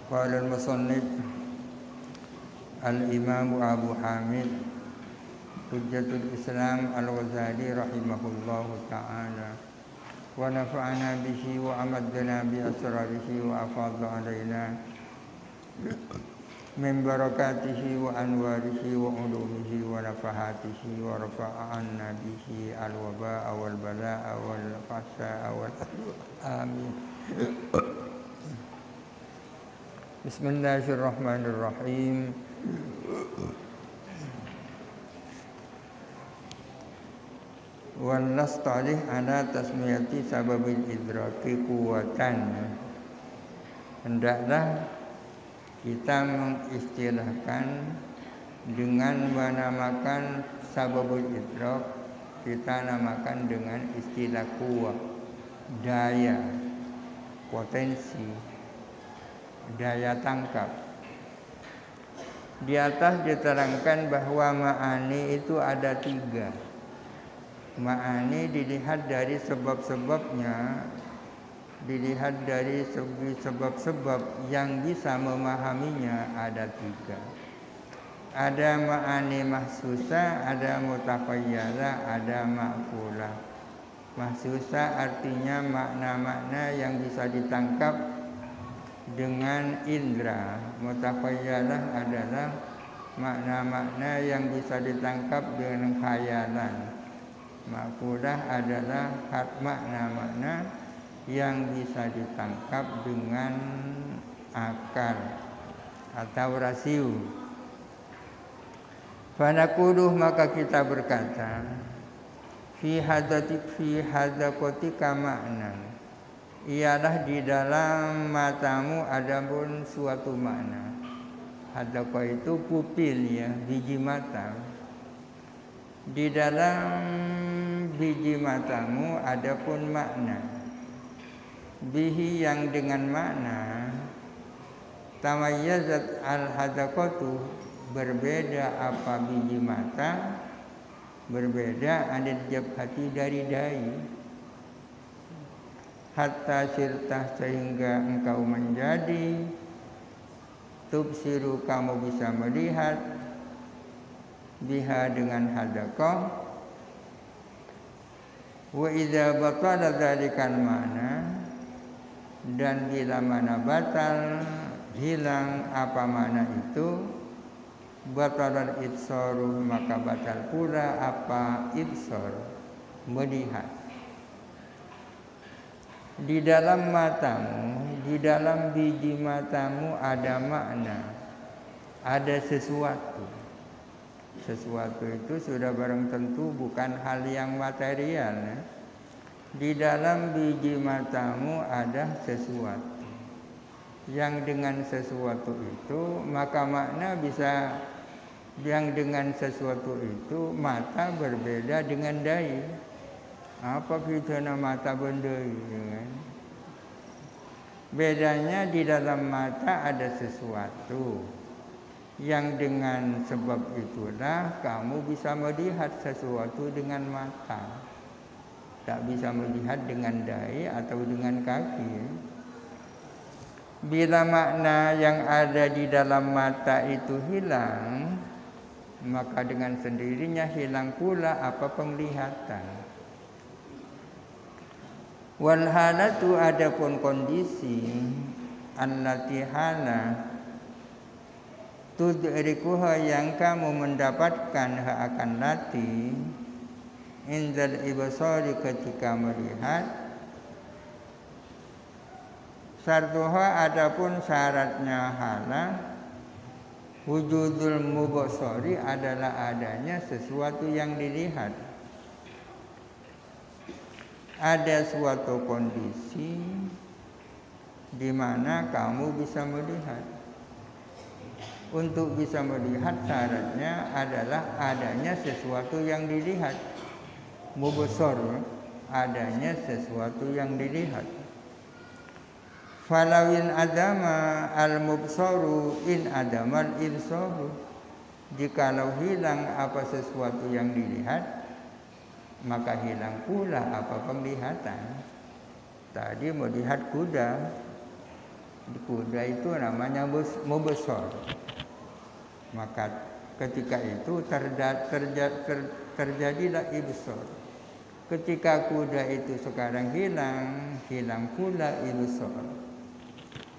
Qala al-musannif al-imam Abu Hamid Hujjatul Islam Al-Ghazali rahimahullahu ta'ala wa nafa'ana bihi wa amaddana bi asrarihi wa afadha alaina min barakatihi wa anwarihi wa ulumihi wa nafahatihi wa rafa'a anna bihi al-waba'a wal bala'a wal fahsya'a wal amin. Bismillahirrahmanirrahim. Wa nastalih ala tasmiyati sababil idraki quwatan. Hendaklah kita mengistilahkan dengan menamakan sababul idrak, kita namakan dengan istilah kuwah, daya, potensi, daya tangkap. Di atas diterangkan bahwa ma'ani itu ada 3. Ma'ani dilihat dari sebab-sebabnya, dilihat dari segi sebab-sebab yang bisa memahaminya ada 3. Ada ma'ani mahsusa, ada mutafayyalah, ada ma'kulah. Mahsusa artinya makna-makna yang bisa ditangkap dengan indra. Mutafayyalah adalah makna-makna yang bisa ditangkap dengan khayalan. Ma'kulah adalah makna-makna yang bisa ditangkap dengan akal atau rasio. Fanaquluh, maka kita berkata, fi hadakotika makna, ialah di dalam matamu ada pun suatu makna. Hadaqah itu pupil ya, biji mata. Di dalam biji matamu ada pun makna. Bihi yang dengan makna tamayyazat al-hadaqatu, berbeda apa biji mata, berbeda anil jabhati dari dai. Hatta sirtah, sehingga engkau menjadi tubsiru, kamu bisa melihat biha dengan hadaqah. Wa idza batala dzalikan mana, dan bila mana batal, hilang apa mana itu, batalal ibsaru, maka batal pula apa ibsar, melihat. Di dalam matamu, di dalam biji matamu ada makna, ada sesuatu. Sesuatu itu sudah barang tentu bukan hal yang material ya. Di dalam biji matamu ada sesuatu. Yang dengan sesuatu itu, maka makna bisa, yang dengan sesuatu itu mata berbeda dengan dai. Apa bedanya mata benda itu kan? Bedanya di dalam mata ada sesuatu yang dengan sebab itulah kamu bisa melihat sesuatu dengan mata. Tak bisa melihat dengan dai atau dengan kaki. Bila makna yang ada di dalam mata itu hilang, maka dengan sendirinya hilang pula apa penglihatan. Wal halatu, adapun kondisi, allati hala tudrikuha, yang kamu mendapatkan akan lati, indal ibsari, ketika melihat. Syartuha, adapun syaratnya hala, wujudul mubsari, adalah adanya sesuatu yang dilihat. Ada suatu kondisi di mana kamu bisa melihat. Untuk bisa melihat syaratnya adalah adanya sesuatu yang dilihat. Mubsar, adanya sesuatu yang dilihat. Falawin adama al-mubsaru in adamal ibsaru, jikalau hilang apa sesuatu yang dilihat, maka hilang pula apa penglihatan. Tadi melihat kuda, Kuda itu namanya mubsor. Maka ketika itu terjadilah ibsor. Ketika kuda itu sekarang hilang pula ibsor.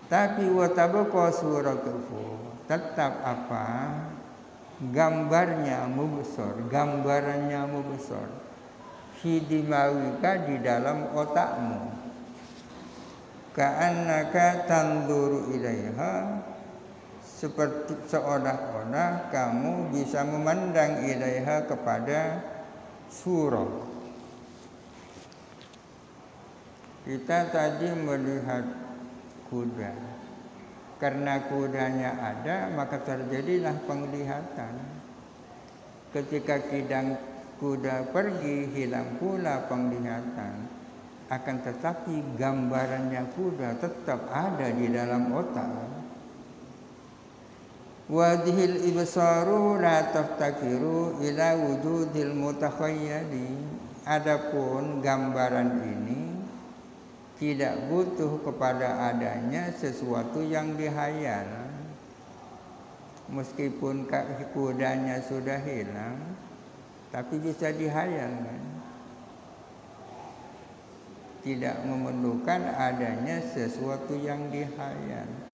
Tapi watabqa suratuhu, tetap apa? Gambarannya mubsor. Fi dimawika, di dalam otakmu. Ka'annaka tanzuru ilaiha, seperti seolah-olah kamu bisa memandang ilaiha, kepada surah. Kita tadi melihat kuda. Karena kudanya ada, maka terjadilah penglihatan. Ketika kuda pergi, hilang pula penglihatan. Akan tetapi gambarannya kuda tetap ada di dalam otak. Wadhil ibsaru la taftakiru ila wujudil mutakhayyali. Adapun gambaran ini tidak butuh kepada adanya sesuatu yang dihayal. Meskipun kudanya sudah hilang, tapi bisa dihayal, kan? Tidak memerlukan adanya sesuatu yang dihayal.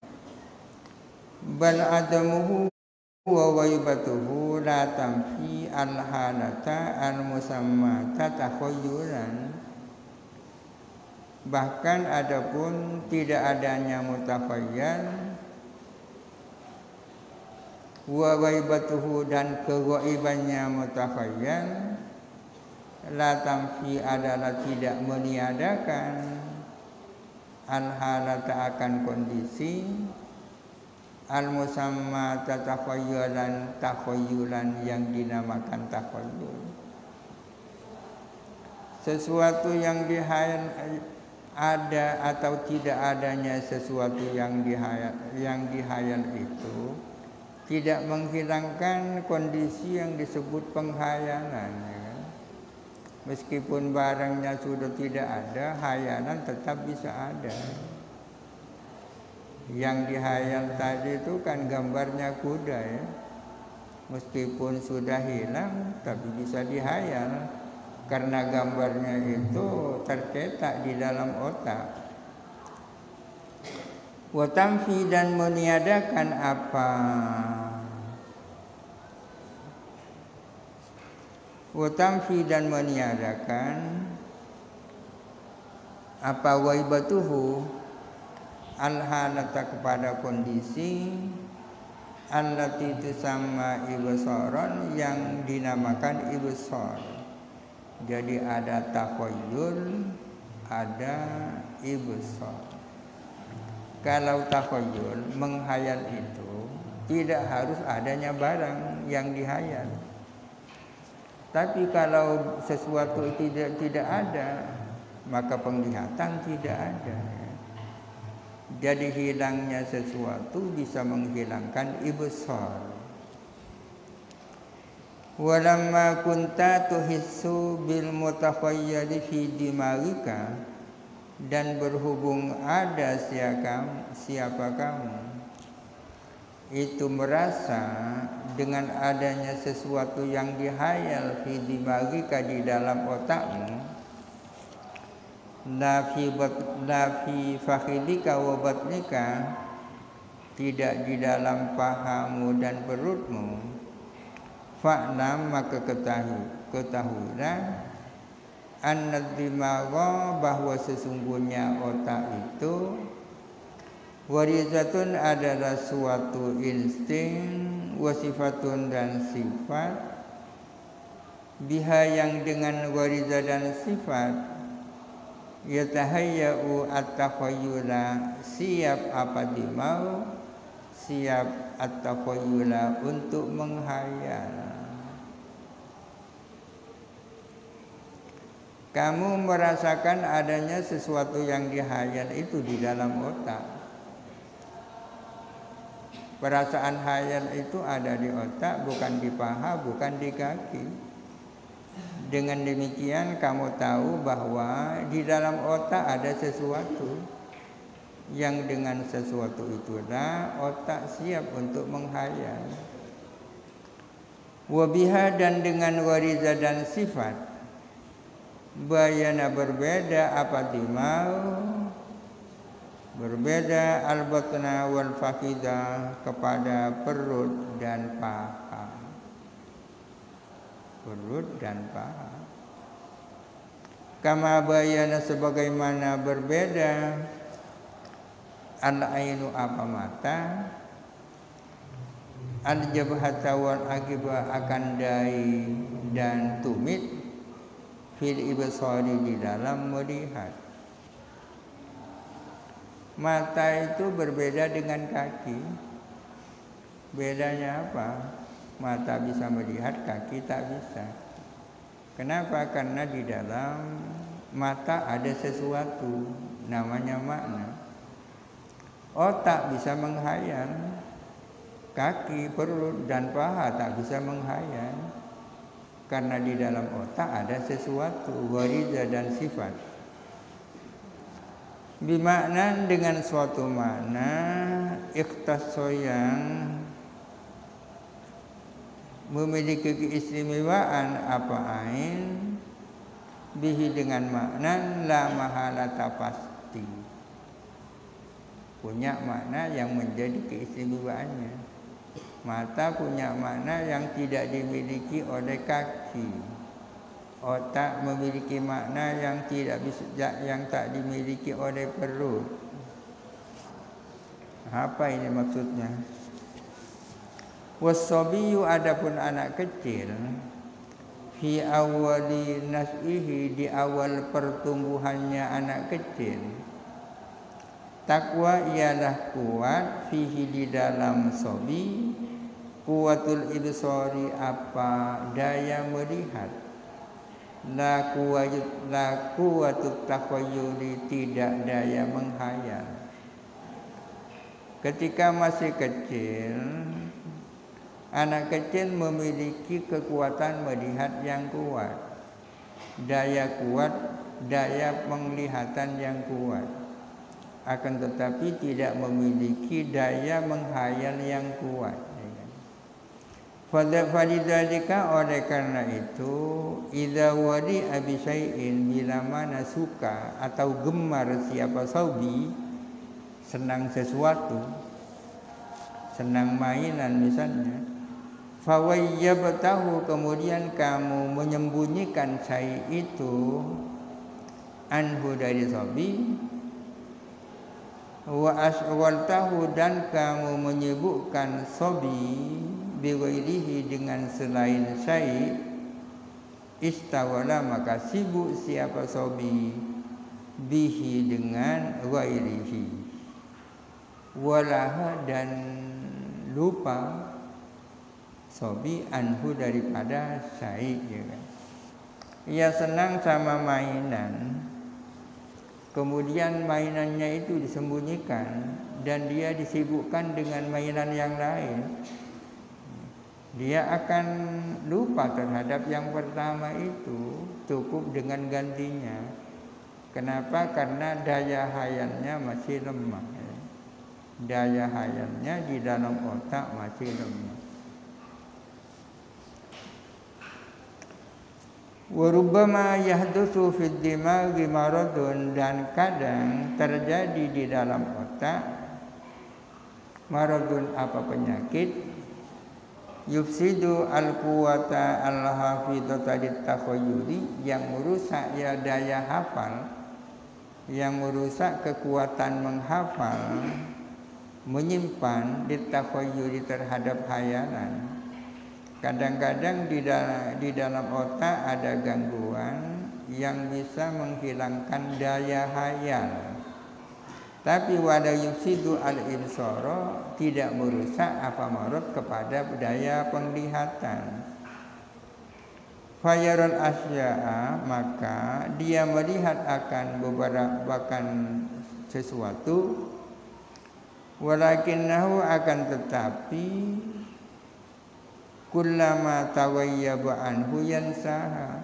Bal adamuhu wa waibatuhu la tamfi al-halata al-musammata takhayyulan. Bahkan adapun tidak adanya mutakhayyal, wa waibatuhu, dan keghaibannya mutakhayyal, la tamfi adalah tidak meniadakan al-halata akan kondisi, al-musamma takhayyulan yang dinamakan takhayyul. Sesuatu yang dihayal, ada atau tidak adanya sesuatu yang dihayal itu tidak menghilangkan kondisi yang disebut penghayalan, ya kan? Meskipun barangnya sudah tidak ada, hayalan tetap bisa ada. Yang dihayal tadi itu kan gambarnya kuda, ya. Meskipun sudah hilang, tapi bisa dihayal karena gambarnya itu tercetak di dalam otak. Wa tamfi, dan meniadakan apa? Wa tamfi, dan meniadakan apa? Waibatuhu, al-halata, kepada kondisi, allati tusamma ibsaran, yang dinamakan ibsar. Jadi ada takhayyul, ada ibsar. Kalau takhayyul, menghayal itu tidak harus adanya barang yang dihayal. Tapi kalau sesuatu tidak ada, maka penglihatan tidak ada. Jadi hilangnya sesuatu bisa menghilangkan ibsar. Walamma kunta tuhissu bil mutakhayyali fi dimagika, dan berhubung ada siapa kamu itu merasa dengan adanya sesuatu yang dihayal fi dimagika, di dalam otakmu, la fi fakhidika wa batnika, tidak di dalam pahamu dan perutmu, fa'lam, maka ketahuilah, an-nadimagha, bahwa sesungguhnya otak itu, warizatun, adalah suatu insting, wasifatun, dan sifat, biha, yang dengan warizah dan sifat, yatahayya'u at-takhayyula, siap apa dimau, siap at-takhayyula, untuk menghayal. Kamu merasakan adanya sesuatu yang dihayal itu di dalam otak. Perasaan hayal itu ada di otak, bukan di paha, bukan di kaki. Dengan demikian kamu tahu bahwa di dalam otak ada sesuatu. yang dengan sesuatu itulah otak siap untuk menghayal. Wabiha dan dengan wariza dan sifat bayana berbeda apa timau berbeda al-batna wal fakidah kepada perut dan paha. Perut dan paha. Kama bayana sebagaimana berbeda al-ainu apa mata, al-jabhata wal aqibah akan dai dan tumit fil ibsari di dalam melihat. Mata itu berbeda dengan kaki. Bedanya apa? Mata bisa melihat, kaki tak bisa. Kenapa? Karena di dalam mata ada sesuatu namanya makna. Otak bisa menghayal, kaki, perut, dan paha tak bisa menghayal. Karena di dalam otak ada sesuatu, wariza dan sifat. Bimakna dengan suatu makna ikhtaso yang memiliki keistimewaan apa ain bihi dengan makna la mahalata pasti. Punya makna yang menjadi keistimewaannya. Mata punya makna yang tidak dimiliki oleh kaki. Otak memiliki makna yang tak dimiliki oleh perut. Apa ini maksudnya? Wasabiyu adapun anak kecil fi awali nas'ihi di awal pertumbuhannya anak kecil. Takwa ialah kuat fihi di dalam sabi kuwatul ibsari apa daya melihat. La kuwatut takhayyuli tidak daya menghayal. Ketika masih kecil, anak kecil memiliki kekuatan melihat yang kuat, daya penglihatan yang kuat. Akan tetapi tidak memiliki daya menghayal yang kuat. Falidzalika oleh karena itu idza wadi abi syai'in bila mana suka atau gemar siapa saubi senang sesuatu, senang mainan misalnya, fawayyabtahu kemudian kamu menyembunyikan syai' itu anhu dari saubi wa aswaltahu dan kamu menyibukkan saubi biwailihi dengan selain syai' istawala maka sibuk siapa sobi bihi dengan wailihi walaha dan lupa sobi anhu daripada syai' ya kan? Ia senang sama mainan, kemudian mainannya itu disembunyikan dan dia disibukkan dengan mainan yang lain. Dia akan lupa terhadap yang pertama itu, cukup dengan gantinya. Kenapa? Karena daya hayalnya masih lemah. Daya hayalnya di dalam otak masih lemah. Wa rubbama yahdutsu fid dimaghi maradun dan kadang terjadi di dalam otak maradun apa penyakit yufsidu al-quwata al-hafidhata litakhayyuli yang merusak ya daya hafal, yang merusak kekuatan menghafal, menyimpan litakhayyuli terhadap hayalan. Kadang-kadang di dalam otak ada gangguan yang bisa menghilangkan daya hayal. Tapi wala yufsidu al-ibsara tidak merusak apa marad kepada daya penglihatan. Fayaral asya'a maka dia melihat akan beberapa sesuatu walakinnahu akan tetapi kullama tawayyaba anhu yansaha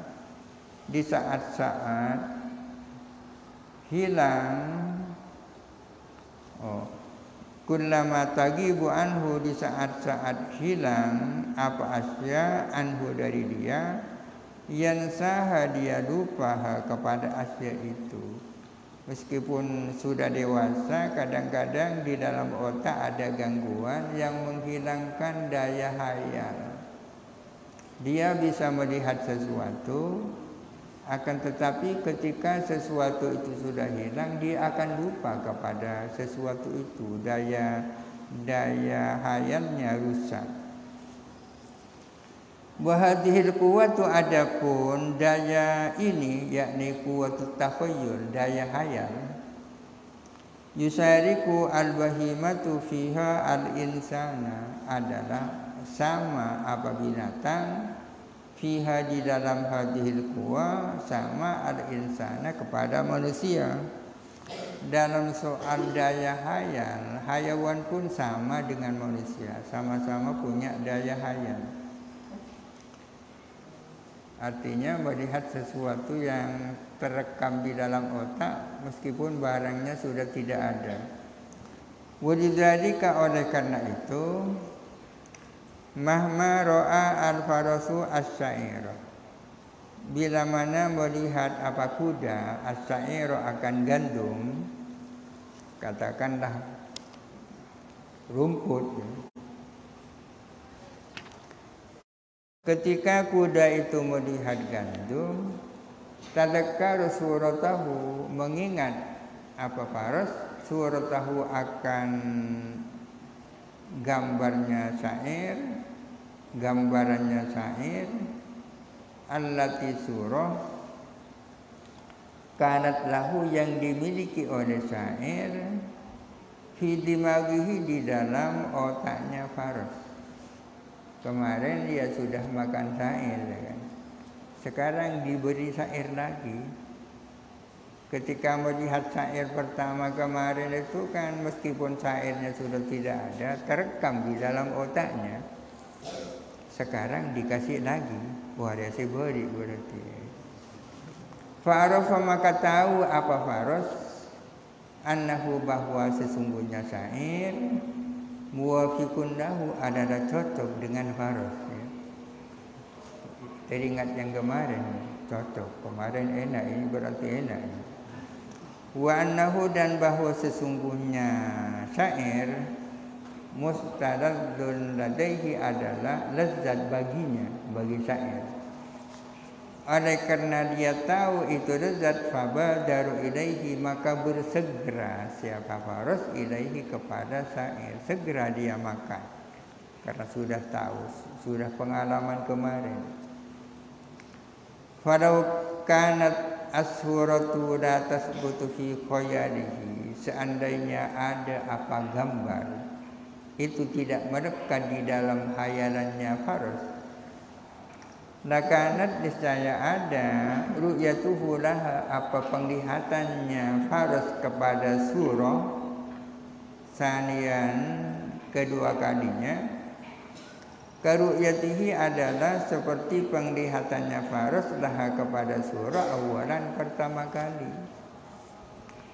di saat-saat hilang Oh, kullama tagibu anhu, di saat-saat hilang apa asya anhu dari dia, yansaha, dia lupa kepada asya itu. Meskipun sudah dewasa, kadang-kadang di dalam otak ada gangguan yang menghilangkan daya hayal. Dia bisa melihat sesuatu, akan tetapi ketika sesuatu itu sudah hilang, dia akan lupa kepada sesuatu itu. Daya hayalnya rusak. Wahadihil quwwatu, adapun daya ini, yakni quwwatut takhayyul, daya hayal, yusariku al-bahimatu fiha al-insana, adalah sama apa binatang, fiha, di dalam hadihil quwa, sama al-insana kepada manusia. Dalam soal daya hayal, hayawan pun sama dengan manusia, sama-sama punya daya hayal. Artinya melihat sesuatu yang terekam di dalam otak meskipun barangnya sudah tidak ada. Walidzalika, oleh karena itu, mahma ro'a al-farasu as-sa'ir, bila mana melihat apa kuda as-sa'ir akan gandum, katakanlah rumput. Ketika kuda itu melihat gandum, tadzakkara suratahu, mengingat apa faras, suratahu akan gambarannya syair, allati surah, kanat lahu, yang dimiliki oleh syair, fi dimaghihi, di dalam otaknya faras. Kemarin dia sudah makan syair, kan? Sekarang diberi syair lagi. Ketika melihat syair pertama kemarin itu kan, meskipun syairnya sudah tidak ada, terekam di dalam otaknya. Sekarang dikasih lagi, wah dia beri berarti. Fa'arafa, maka tahu apa faras, annahu, bahwa sesungguhnya syair, muwafiqun lahu, adalah cocok dengan faras, ya. Teringat yang kemarin, cocok. Kemarin enak, ini berarti enak. Wa annahu, dan bahwa sesungguhnya syair, mustalazzun ladaihi, adalah lezat baginya, bagi syair. Oleh karena dia tahu itu lezat, fabadaru ilaihi, maka bersegera siapa faras ilaihi, kepada syair. Segera dia makan, karena sudah tahu, sudah pengalaman kemarin. Falau kanat ashuratu la tasbutu fi khayalihi, seandainya ada apa gambar itu tidak melekat di dalam hayalannya faras, lakanat, niscaya ada, ru'yatuhu laha, apa penglihatannya faras kepada surah, sanian, kedua kalinya, karu'yatihi, adalah seperti penglihatannya faras laha kepada surah, awalan, pertama kali.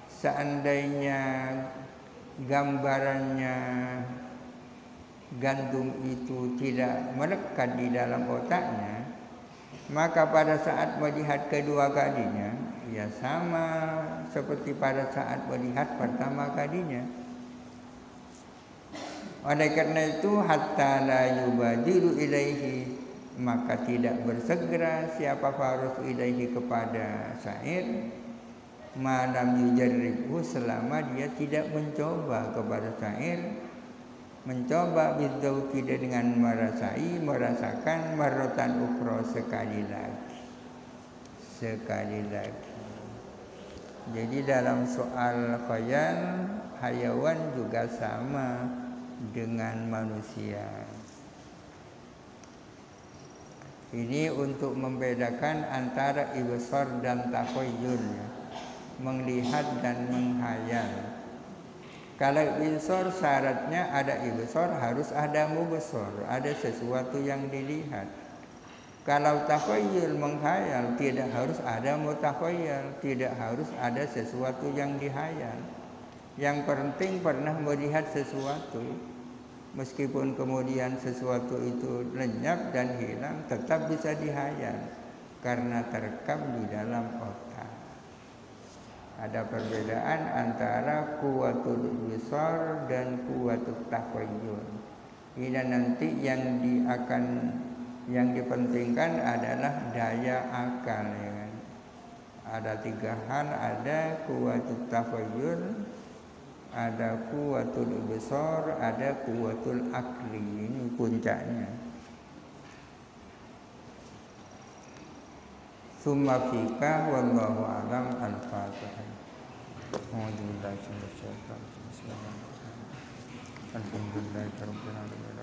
Seandainya gambarannya gandum itu tidak melekat di dalam otaknya, maka pada saat melihat kedua kalinya, ya sama seperti pada saat melihat pertama kalinya. Oleh karena itu, hatta la yubadiru ilaihi, maka tidak bersegera siapa faras ilaihi, kepada syair, malam yujarribu, selama dia tidak mencoba kepada syair, mencoba bidzauqi, dengan merasakan marratan ukhra, sekali lagi. Jadi dalam soal khayal, hayawan juga sama dengan manusia. Ini untuk membedakan antara ibsar dan takhayyul, melihat dan menghayal. Kalau ibsar, syaratnya ada ibsar, harus ada mubsar, ada sesuatu yang dilihat. Kalau takhayyul, menghayal, tidak harus ada mutakhayyal, tidak harus ada sesuatu yang dihayal. Yang penting pernah melihat sesuatu. Meskipun kemudian sesuatu itu lenyap dan hilang, tetap bisa dihayal karena terekam di dalam otak. Ada perbedaan antara kuwatul ibsar dan kuwatul takhayyul. Ini nanti yang dipentingkan adalah daya akal, ya kan? Ada 3 hal, ada kuwatul takhayyul, ada kuwatul ibsar, ada kuwatul akli. Ini puncaknya. Summa fika wallahu alam. Al-Fatihah. Alhamdulillahirabbil alamin.